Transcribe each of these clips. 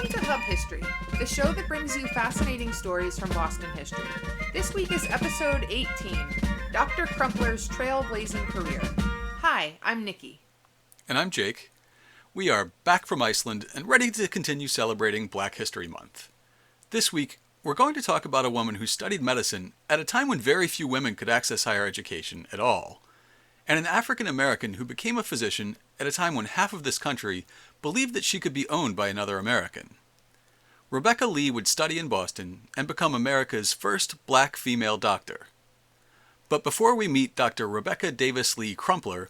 Welcome to Hub History, the show that brings you fascinating stories from Boston history. This week is episode 18, Dr. Crumpler's Trailblazing Career. Hi, I'm Nikki. And I'm Jake. We are back from Iceland and ready to continue celebrating Black History Month. This week, we're going to talk about a woman who studied medicine at a time when very few women could access higher education at all, and an African American who became a physician at a time when half of this country believed that she could be owned by another American. Rebecca Lee would study in Boston and become America's first black female doctor. But before we meet Dr. Rebecca Davis Lee Crumpler,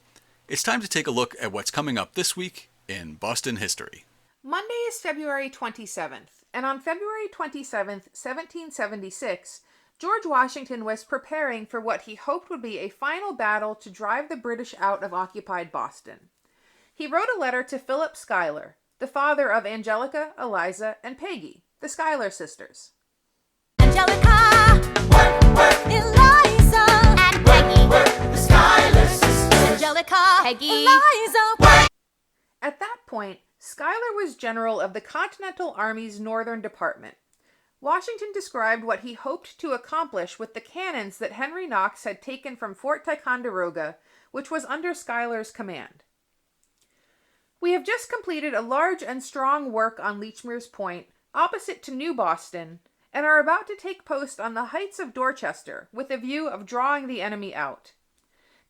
it's time to take a look at what's coming up this week in Boston history. Monday is February 27th, and on February 27th, 1776, George Washington was preparing for what he hoped would be a final battle to drive the British out of occupied Boston. He wrote a letter to Philip Schuyler, the father of Angelica, Eliza, and Peggy, the Schuyler sisters. Angelica, Eliza, and Peggy, the Schuyler sisters. Angelica, Peggy, Eliza. At that point, Schuyler was general of the Continental Army's Northern Department. Washington described what he hoped to accomplish with the cannons that Henry Knox had taken from Fort Ticonderoga, which was under Schuyler's command. We have just completed a large and strong work on Lechmere's Point, opposite to New Boston, and are about to take post on the heights of Dorchester, with a view of drawing the enemy out.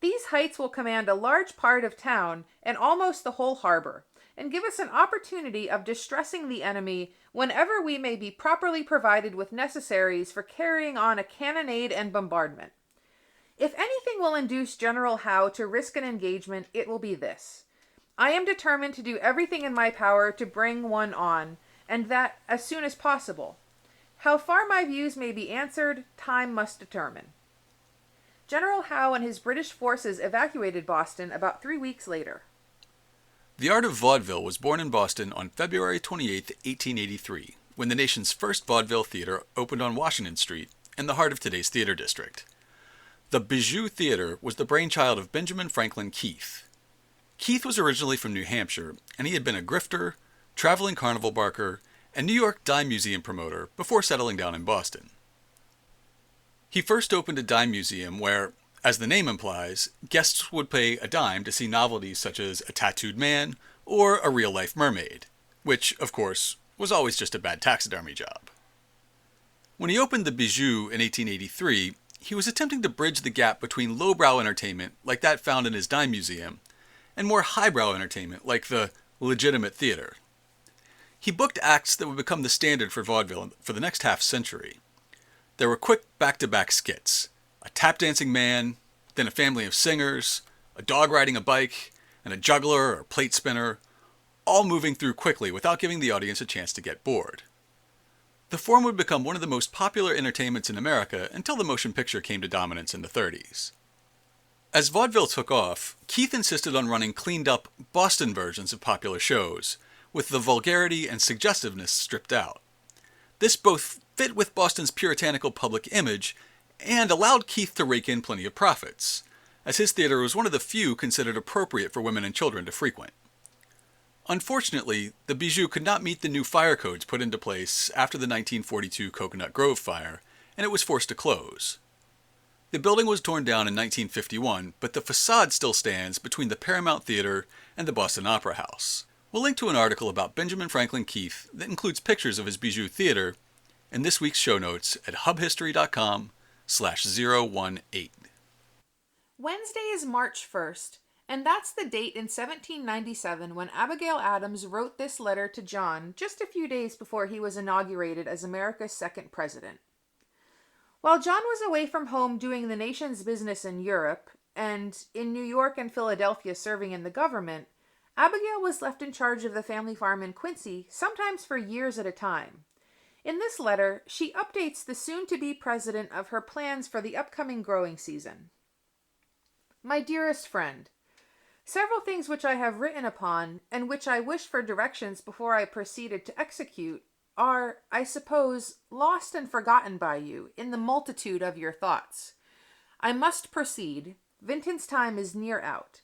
These heights will command a large part of town and almost the whole harbor, and give us an opportunity of distressing the enemy whenever we may be properly provided with necessaries for carrying on a cannonade and bombardment. If anything will induce General Howe to risk an engagement, it will be this. I am determined to do everything in my power to bring one on, and that as soon as possible. How far my views may be answered, time must determine. General Howe and his British forces evacuated Boston about 3 weeks later. The art of vaudeville was born in Boston on February 28, 1883, when the nation's first vaudeville theater opened on Washington Street in the heart of today's theater district. The Bijou Theater was the brainchild of Benjamin Franklin Keith. Keith was originally from New Hampshire, and he had been a grifter, traveling carnival barker, and New York dime museum promoter before settling down in Boston. He first opened a dime museum where, as the name implies, guests would pay a dime to see novelties such as a tattooed man or a real-life mermaid, which, of course, was always just a bad taxidermy job. When he opened the Bijou in 1883, he was attempting to bridge the gap between lowbrow entertainment, like that found in his dime museum, and more highbrow entertainment, like the legitimate theater. He booked acts that would become the standard for vaudeville for the next half-century. There were quick back-to-back skits, a tap-dancing man, then a family of singers, a dog riding a bike, and a juggler or plate spinner, all moving through quickly without giving the audience a chance to get bored. The form would become one of the most popular entertainments in America until the motion picture came to dominance in the 30s. As vaudeville took off, Keith insisted on running cleaned-up Boston versions of popular shows, with the vulgarity and suggestiveness stripped out. This both fit with Boston's puritanical public image and allowed Keith to rake in plenty of profits, as his theater was one of the few considered appropriate for women and children to frequent. Unfortunately, the Bijou could not meet the new fire codes put into place after the 1942 Coconut Grove fire, and it was forced to close. The building was torn down in 1951, but the facade still stands between the Paramount Theater and the Boston Opera House. We'll link to an article about Benjamin Franklin Keith that includes pictures of his Bijou Theater in this week's show notes at hubhistory.com/018. Wednesday is March 1st, and that's the date in 1797 when Abigail Adams wrote this letter to John just a few days before he was inaugurated as America's second president. While John was away from home doing the nation's business in Europe, and in New York and Philadelphia serving in the government, Abigail was left in charge of the family farm in Quincy, sometimes for years at a time. In this letter, she updates the soon-to-be president of her plans for the upcoming growing season. My dearest friend, several things which I have written upon, and which I wish for directions before I proceeded to execute, are, I suppose, lost and forgotten by you in the multitude of your thoughts. I must proceed. Vinton's time is near out.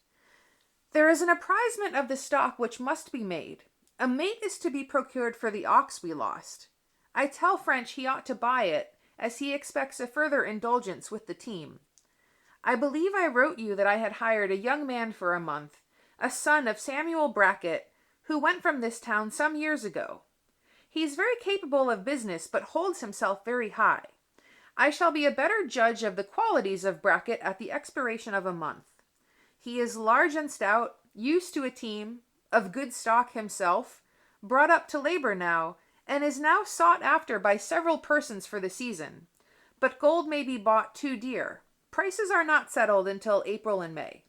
There is an apprisement of the stock which must be made. A mate is to be procured for the ox we lost. I tell French he ought to buy it, as he expects a further indulgence with the team. I believe I wrote you that I had hired a young man for a month, a son of Samuel Brackett, who went from this town some years ago. He is very capable of business, but holds himself very high. I shall be a better judge of the qualities of Brackett at the expiration of a month. He is large and stout, used to a team, of good stock himself, brought up to labor now, and is now sought after by several persons for the season. But gold may be bought too dear. Prices are not settled until April and May.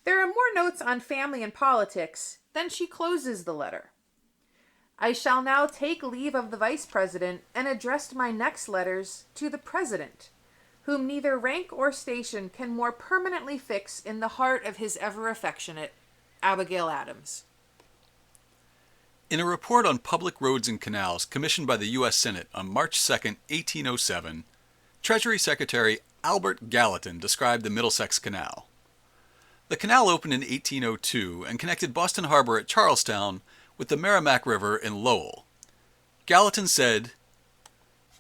There are more notes on family and politics. Then she closes the letter. I shall now take leave of the Vice President and address my next letters to the President, whom neither rank or station can more permanently fix in the heart of his ever affectionate Abigail Adams. In a report on public roads and canals commissioned by the U.S. Senate on March 2, 1807, Treasury Secretary Albert Gallatin described the Middlesex Canal. The canal opened in 1802 and connected Boston Harbor at Charlestown with the Merrimack River in Lowell. Gallatin said,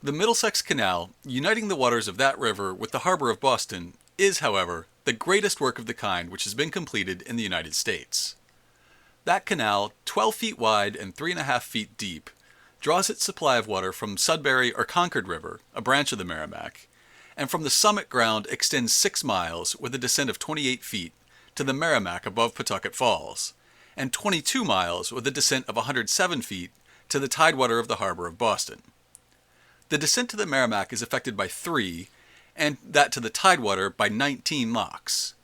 "The Middlesex Canal, uniting the waters of that river with the harbor of Boston, is, however, the greatest work of the kind which has been completed in the United States. That canal, 12 feet wide and 3.5 feet deep, draws its supply of water from Sudbury or Concord River, a branch of the Merrimack, and from the summit ground extends 6 miles with a descent of 28 feet to the Merrimack above Pawtucket Falls, and 22 miles with a descent of 107 feet to the tidewater of the harbor of Boston. The descent to the Merrimack is effected by 3, and that to the tidewater by 19 locks.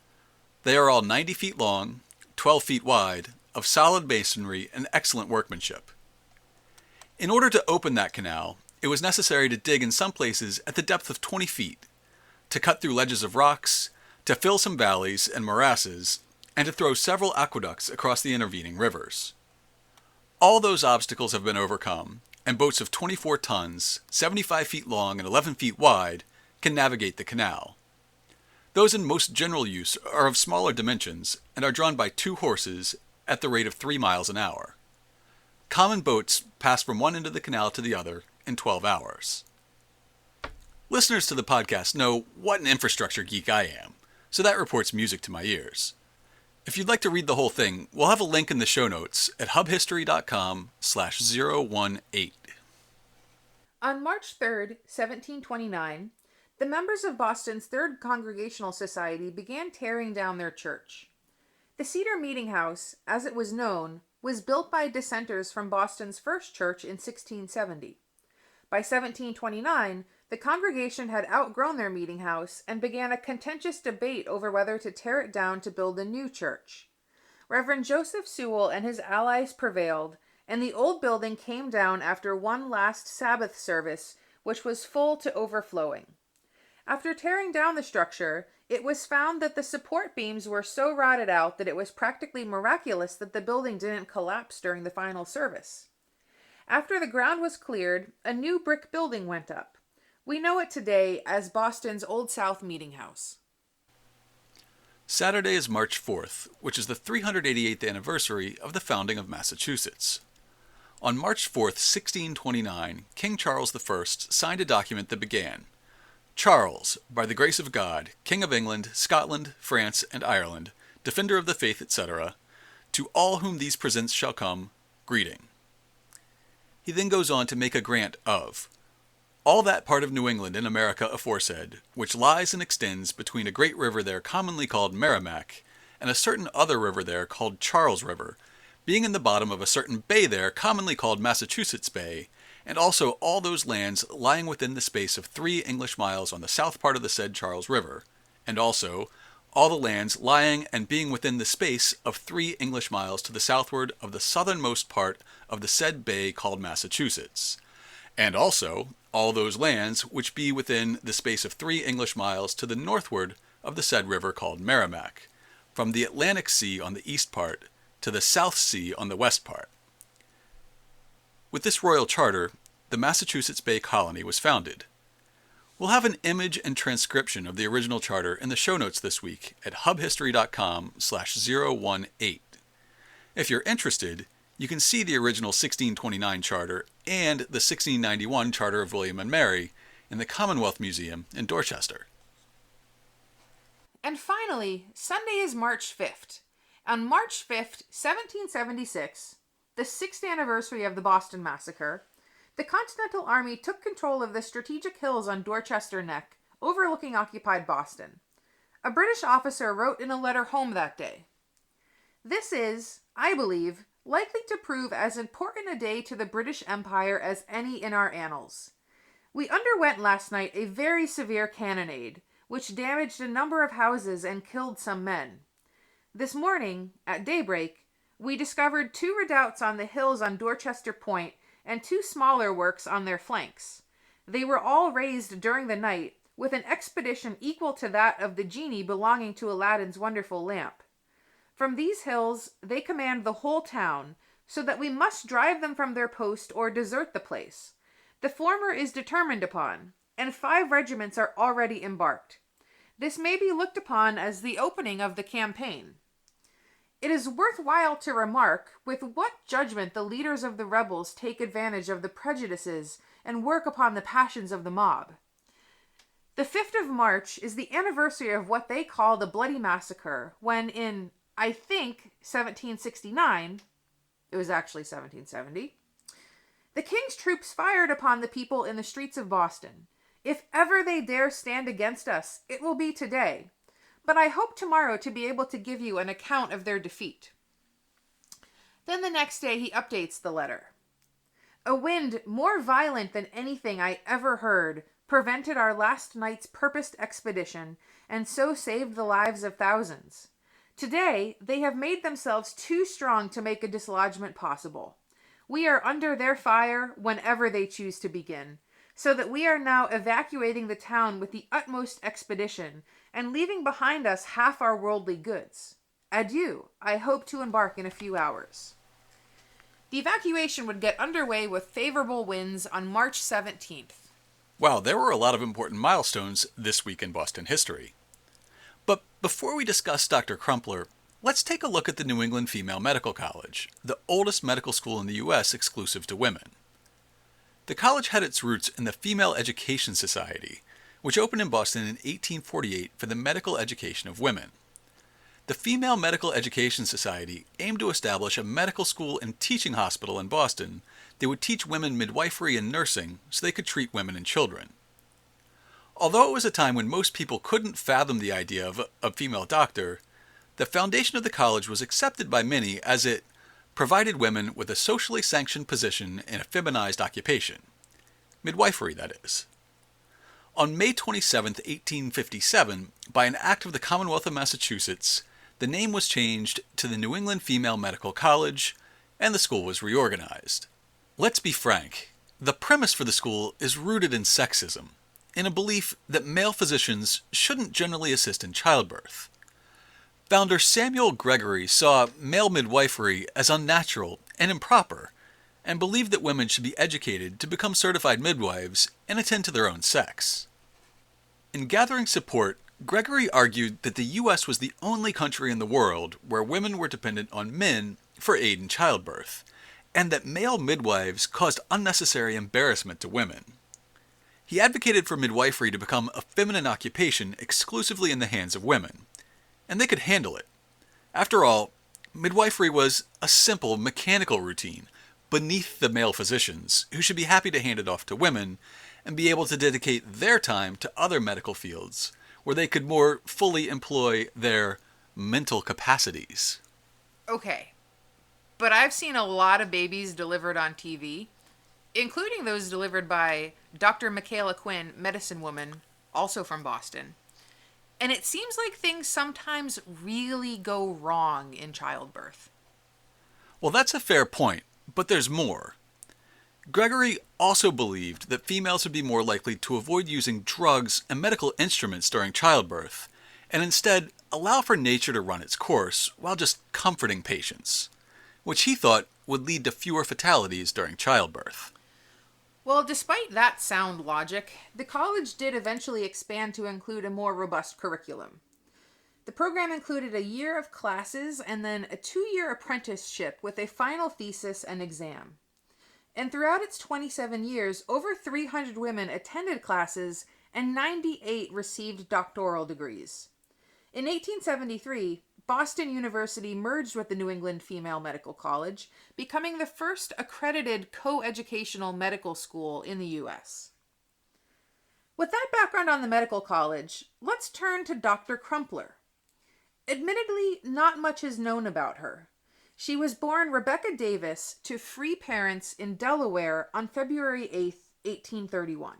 They are all 90 feet long, 12 feet wide, of solid masonry and excellent workmanship. In order to open that canal, it was necessary to dig in some places at the depth of 20 feet, to cut through ledges of rocks, to fill some valleys and morasses, and to throw several aqueducts across the intervening rivers. All those obstacles have been overcome, and boats of 24 tons, 75 feet long and 11 feet wide, can navigate the canal. Those in most general use are of smaller dimensions and are drawn by 2 horses at the rate of 3 miles an hour. Common boats pass from one end of the canal to the other in 12 hours. Listeners to the podcast know what an infrastructure geek I am, so that report's music to my ears. If you'd like to read the whole thing, we'll have a link in the show notes at hubhistory.com/018. On March 3rd, 1729, the members of Boston's Third Congregational Society began tearing down their church. The Cedar Meeting House, as it was known, was built by dissenters from Boston's first church in 1670. By 1729, the congregation had outgrown their meeting house and began a contentious debate over whether to tear it down to build a new church. Reverend Joseph Sewell and his allies prevailed, and the old building came down after one last Sabbath service, which was full to overflowing. After tearing down the structure, it was found that the support beams were so rotted out that it was practically miraculous that the building didn't collapse during the final service. After the ground was cleared, a new brick building went up. We know it today as Boston's Old South Meeting House. Saturday is March 4th, which is the 388th anniversary of the founding of Massachusetts. On March 4th, 1629, King Charles I signed a document that began, "Charles, by the grace of God, King of England, Scotland, France, and Ireland, defender of the faith, etc., to all whom these presents shall come, greeting." He then goes on to make a grant of all that part of New England in America aforesaid, which lies and extends between a great river there commonly called Merrimack, and a certain other river there called Charles River, being in the bottom of a certain bay there commonly called Massachusetts Bay, and also all those lands lying within the space of 3 English miles on the south part of the said Charles River, and also all the lands lying and being within the space of 3 English miles to the southward of the southernmost part of the said bay called Massachusetts, and also all those lands which be within the space of 3 English miles to the northward of the said river called Merrimack, from the Atlantic Sea on the east part to the South Sea on the west part. With this royal charter, the Massachusetts Bay Colony was founded. We'll have an image and transcription of the original charter in the show notes this week at hubhistory.com/018. If you're interested, You can see the original 1629 charter and the 1691 Charter of William and Mary in the Commonwealth Museum in Dorchester. And finally, Sunday is March 5th. On March 5th, 1776, the 6th anniversary of the Boston Massacre, the Continental Army took control of the strategic hills on Dorchester Neck, overlooking occupied Boston. A British officer wrote in a letter home that day, "This is, I believe, likely to prove as important a day to the British Empire as any in our annals. We underwent last night a very severe cannonade, which damaged a number of houses and killed some men. This morning, at daybreak, we discovered 2 redoubts on the hills on Dorchester Point and 2 smaller works on their flanks. They were all raised during the night, with an expedition equal to that of the genie belonging to Aladdin's wonderful lamp. From these hills they command the whole town, so that we must drive them from their post or desert the place. The former is determined upon, and 5 regiments are already embarked. This may be looked upon as the opening of the campaign. It is worthwhile to remark with what judgment the leaders of the rebels take advantage of the prejudices and work upon the passions of the mob. The 5th of March is the anniversary of what they call the Bloody Massacre, when in, I think, 1769, it was actually 1770, the king's troops fired upon the people in the streets of Boston. If ever they dare stand against us, it will be today. But I hope tomorrow to be able to give you an account of their defeat." Then the next day he updates the letter. "A wind more violent than anything I ever heard prevented our last night's purposed expedition, and so saved the lives of thousands. Today they have made themselves too strong to make a dislodgment possible. We are under their fire whenever they choose to begin, so that we are now evacuating the town with the utmost expedition, and leaving behind us half our worldly goods. Adieu. I hope to embark in a few hours." The evacuation would get underway with favorable winds on March 17th. Wow, there were a lot of important milestones this week in Boston history. But before we discuss Dr. Crumpler, let's take a look at the New England Female Medical College, the oldest medical school in the U.S. exclusive to women. The college had its roots in the Female Education Society, which opened in Boston in 1848 for the medical education of women. The Female Medical Education Society aimed to establish a medical school and teaching hospital in Boston that would teach women midwifery and nursing so they could treat women and children. Although it was a time when most people couldn't fathom the idea of a female doctor, the foundation of the college was accepted by many as it provided women with a socially sanctioned position in a feminized occupation. Midwifery, that is. On May 27, 1857, by an act of the Commonwealth of Massachusetts, the name was changed to the New England Female Medical College, and the school was reorganized. Let's be frank, the premise for the school is rooted in sexism, in a belief that male physicians shouldn't generally assist in childbirth. Founder Samuel Gregory saw male midwifery as unnatural and improper, and believed that women should be educated to become certified midwives and attend to their own sex. In gathering support, Gregory argued that the U.S. was the only country in the world where women were dependent on men for aid in childbirth, and that male midwives caused unnecessary embarrassment to women. He advocated for midwifery to become a feminine occupation exclusively in the hands of women, and they could handle it. After all, midwifery was a simple mechanical routine beneath the male physicians, who should be happy to hand it off to women and be able to dedicate their time to other medical fields where they could more fully employ their mental capacities. Okay, but I've seen a lot of babies delivered on TV, including those delivered by Dr. Michaela Quinn, medicine woman, also from Boston. And it seems like things sometimes really go wrong in childbirth. Well, that's a fair point, but there's more. Gregory also believed that females would be more likely to avoid using drugs and medical instruments during childbirth, and instead allow for nature to run its course while just comforting patients, which he thought would lead to fewer fatalities during childbirth. Well, despite that sound logic, the college did eventually expand to include a more robust curriculum. The program included a year of classes and then a 2-year apprenticeship with a final thesis and exam. And throughout its 27 years, over 300 women attended classes and 98 received doctoral degrees. In 1873, Boston University merged with the New England Female Medical College, becoming the first accredited co-educational medical school in the U.S. With that background on the medical college, let's turn to Dr. Crumpler. Admittedly, not much is known about her. She was born Rebecca Davis to free parents in Delaware on February 8, 1831.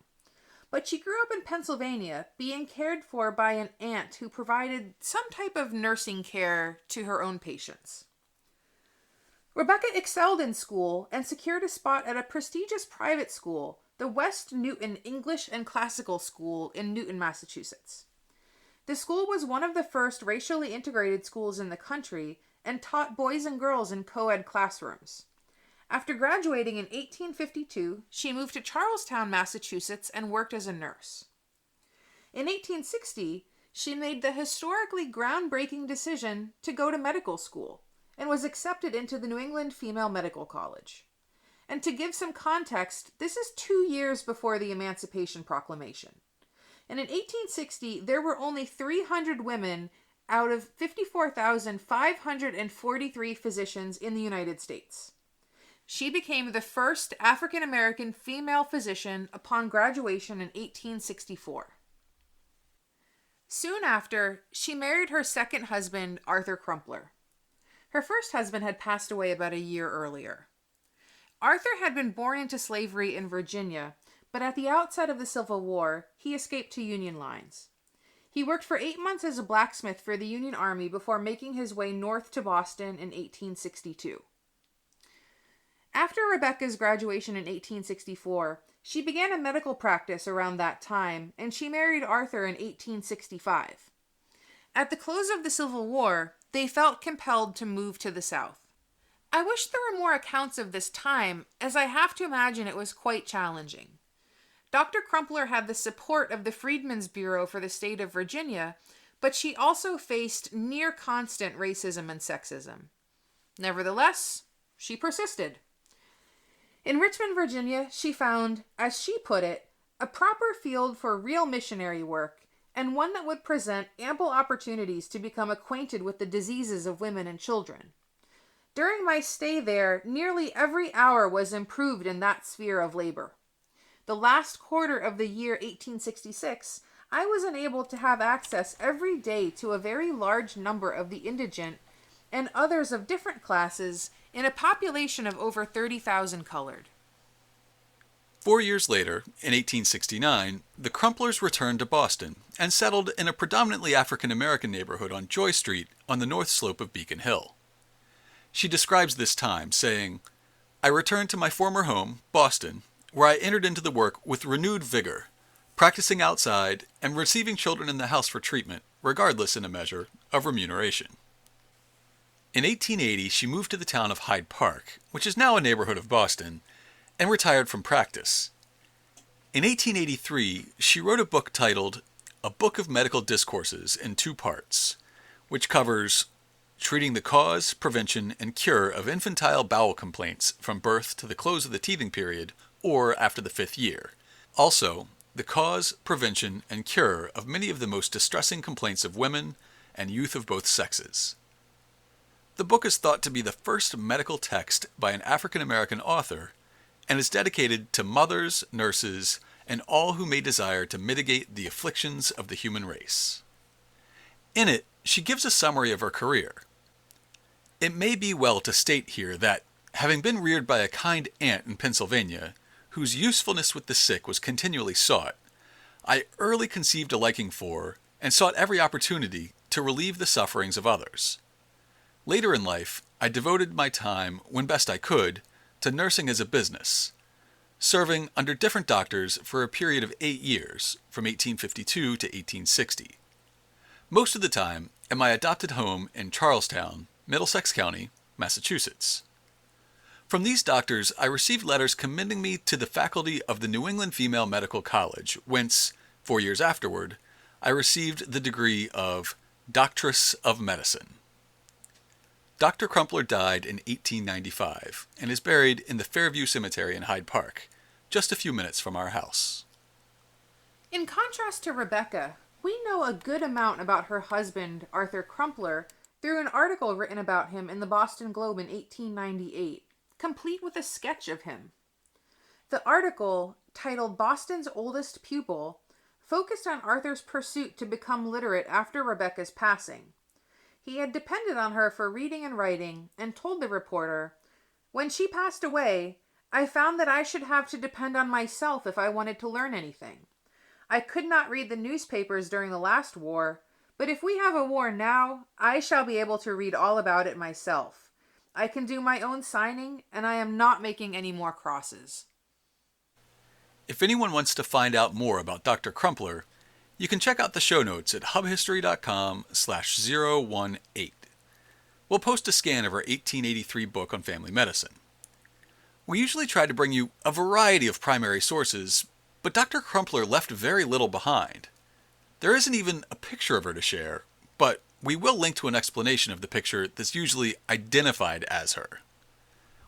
But she grew up in Pennsylvania, being cared for by an aunt who provided some type of nursing care to her own patients. Rebecca excelled in school and secured a spot at a prestigious private school, the West Newton English and Classical School in Newton, Massachusetts. The school was one of the first racially integrated schools in the country and taught boys and girls in co-ed classrooms. After graduating in 1852, she moved to Charlestown, Massachusetts, and worked as a nurse. In 1860, she made the historically groundbreaking decision to go to medical school and was accepted into the New England Female Medical College. And to give some context, this is 2 years before the Emancipation Proclamation. And in 1860, there were only 300 women out of 54,543 physicians in the United States. She became the first African American female physician upon graduation in 1864. Soon after, she married her second husband, Arthur Crumpler. Her first husband had passed away about a year earlier. Arthur had been born into slavery in Virginia, but at the outset of the Civil War, he escaped to Union lines. He worked for 8 months as a blacksmith for the Union Army before making his way north to Boston in 1862. After Rebecca's graduation in 1864, she began a medical practice around that time, and she married Arthur in 1865. At the close of the Civil War, they felt compelled to move to the South. I wish there were more accounts of this time, as I have to imagine it was quite challenging. Dr. Crumpler had the support of the Freedmen's Bureau for the state of Virginia, but she also faced near constant racism and sexism. Nevertheless, she persisted. In Richmond, Virginia, she found, as she put it, a proper field for real missionary work, and one that would present ample opportunities to become acquainted with the diseases of women and children. During my stay there, nearly every hour was improved in that sphere of labor. The last quarter of the year 1866, I was enabled to have access every day to a very large number of the indigent and others of different classes in a population of over 30,000 colored. 4 years later, in 1869, the Crumplers returned to Boston and settled in a predominantly African-American neighborhood on Joy Street on the north slope of Beacon Hill. She describes this time, saying, "I returned to my former home, Boston, where I entered into the work with renewed vigor, practicing outside and receiving children in the house for treatment, regardless in a measure of remuneration." In 1880, she moved to the town of Hyde Park, which is now a neighborhood of Boston, and retired from practice. In 1883, she wrote a book titled A Book of Medical Discourses in 2 parts, which covers treating the cause, prevention, and cure of infantile bowel complaints from birth to the close of the teething period or after the 5th year. Also, the cause, prevention, and cure of many of the most distressing complaints of women and youth of both sexes. The book is thought to be the first medical text by an African-American author and is dedicated to mothers, nurses, and all who may desire to mitigate the afflictions of the human race. In it, she gives a summary of her career. It may be well to state here that, having been reared by a kind aunt in Pennsylvania, whose usefulness with the sick was continually sought, I early conceived a liking for, and sought every opportunity to relieve the sufferings of others. Later in life, I devoted my time, when best I could, to nursing as a business, serving under different doctors for a period of 8 years, from 1852 to 1860. Most of the time at my adopted home in Charlestown, Middlesex County, Massachusetts. From these doctors, I received letters commending me to the faculty of the New England Female Medical College, whence, 4 years afterward, I received the degree of Doctress of Medicine. Dr. Crumpler died in 1895 and is buried in the Fairview Cemetery in Hyde Park, just a few minutes from our house. In contrast to Rebecca, we know a good amount about her husband, Arthur Crumpler, through an article written about him in the Boston Globe in 1898, complete with a sketch of him. The article, titled Boston's Oldest Pupil, focused on Arthur's pursuit to become literate after Rebecca's passing. He had depended on her for reading and writing, and told the reporter, "When she passed away, I found that I should have to depend on myself if I wanted to learn anything. I could not read the newspapers during the last war, but if we have a war now, I shall be able to read all about it myself. I can do my own signing, and I am not making any more crosses." If anyone wants to find out more about Dr. Crumpler, you can check out the show notes at hubhistory.com/018. We'll post a scan of our 1883 book on family medicine. We usually try to bring you a variety of primary sources, but Dr. Crumpler left very little behind. There isn't even a picture of her to share, but we will link to an explanation of the picture that's usually identified as her.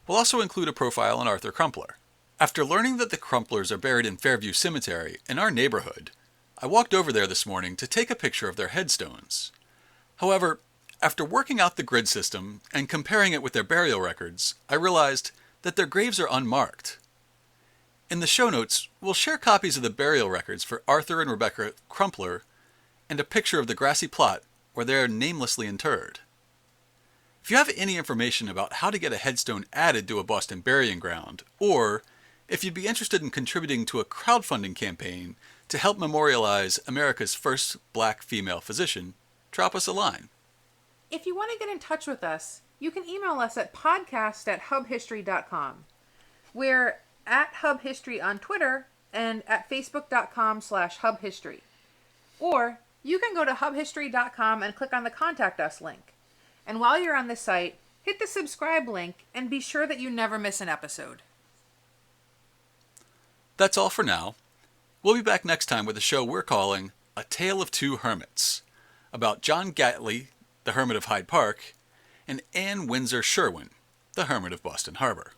We'll also include a profile on Arthur Crumpler. After learning that the Crumplers are buried in Fairview Cemetery in our neighborhood, I walked over there this morning to take a picture of their headstones. However, after working out the grid system and comparing it with their burial records, I realized that their graves are unmarked. In the show notes, we'll share copies of the burial records for Arthur and Rebecca Crumpler and a picture of the grassy plot where they are namelessly interred. If you have any information about how to get a headstone added to a Boston burying ground, or if you'd be interested in contributing to a crowdfunding campaign to help memorialize America's first black female physician, drop us a line. If you want to get in touch with us, you can email us at podcast@hubhistory.com. We're at hubhistory on Twitter and at facebook.com/hubhistory. Or you can go to hubhistory.com and click on the Contact Us link. And while you're on the site, hit the subscribe link and be sure that you never miss an episode. That's all for now. We'll be back next time with a show we're calling A Tale of Two Hermits, about John Gatley, the Hermit of Hyde Park, and Anne Windsor Sherwin, the Hermit of Boston Harbor.